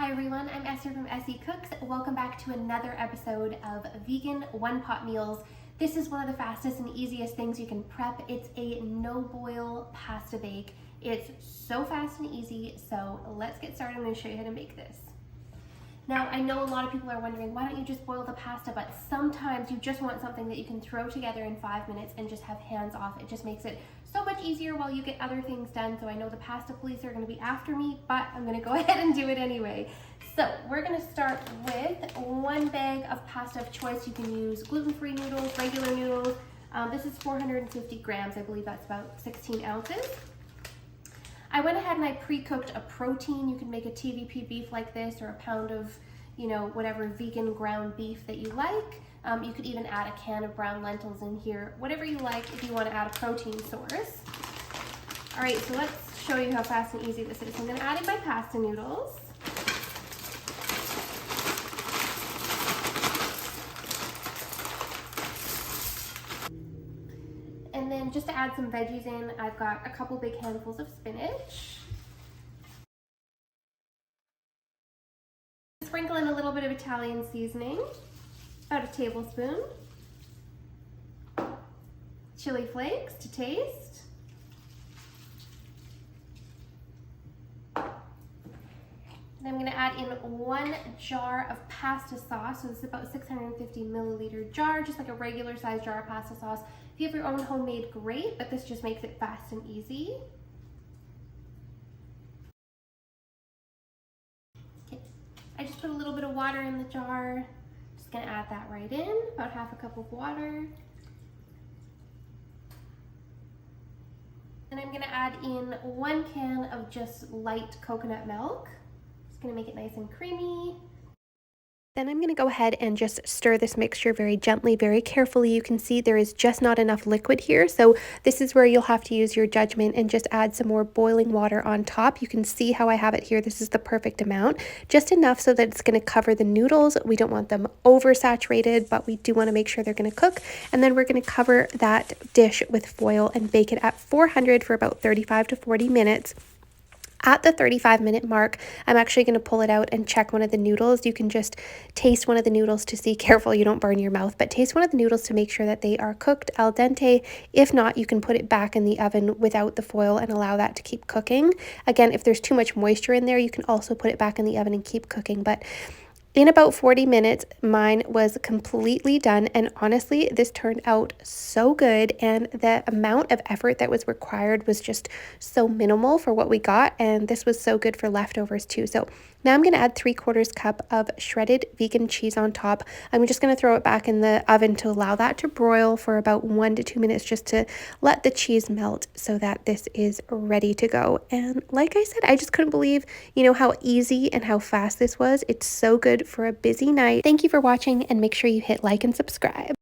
Hi everyone, I'm Esther from Essy Cooks. Welcome back to another episode of Vegan One-Pot Meals. This is one of the fastest and easiest things you can prep. It's a no-boil pasta bake. It's so fast and easy, so let's get started. I'm going to show you how to make this. Now, I know a lot of people are wondering, why don't you just boil the pasta? But sometimes you just want something that you can throw together in 5 minutes and just have hands off. It just makes it so much easier while you get other things done. So I know the pasta police are going to be after me, but I'm going to go ahead and do it anyway. So we're going to start with 1 bag of pasta of choice. You can use gluten-free noodles, regular noodles. This is 450 grams. I believe that's about 16 ounces. I went ahead and I pre-cooked a protein. You can make a TVP beef like this, or a pound of, whatever vegan ground beef that you like. You could even add a can of brown lentils in here, whatever you like if you want to add a protein source. All right, so let's show you how fast and easy this is. I'm going to add in my pasta noodles. And then just to add some veggies in, I've got a couple big handfuls of spinach. Sprinkle in a little bit of Italian seasoning, about a tablespoon. Chili flakes to taste. Then I'm going to add in 1 jar of pasta sauce. So this is about 650 milliliter jar, just like a regular size jar of pasta sauce. If you have your own homemade, great, but this just makes it fast and easy. Okay, I just put a little bit of water in the jar. Just gonna add that right in, about half a cup of water. And I'm gonna add in 1 can of just light coconut milk. Just gonna make it nice and creamy. Then I'm going to go ahead and just stir this mixture very gently, very carefully. You can see there is just not enough liquid here. So this is where you'll have to use your judgment and just add some more boiling water on top. You can see how I have it here. This is the perfect amount, just enough so that it's going to cover the noodles. We don't want them oversaturated, but we do want to make sure they're going to cook. And then we're going to cover that dish with foil and bake it at 400 for about 35 to 40 minutes. At the 35-minute mark, I'm actually going to pull it out and check one of the noodles. You can just taste one of the noodles to see, careful you don't burn your mouth, but taste one of the noodles to make sure that they are cooked al dente. If not, you can put it back in the oven without the foil and allow that to keep cooking. Again, if there's too much moisture in there, you can also put it back in the oven and keep cooking. But in about 40 minutes, mine was completely done, and honestly, this turned out so good, and the amount of effort that was required was just so minimal for what we got, and this was so good for leftovers too. So now I'm going to add 3/4 cup of shredded vegan cheese on top. I'm just going to throw it back in the oven to allow that to broil for about 1 to 2 minutes, just to let the cheese melt so that this is ready to go. And like I said, I just couldn't believe, how easy and how fast this was. It's so good for a busy night. Thank you for watching, and make sure you hit like and subscribe.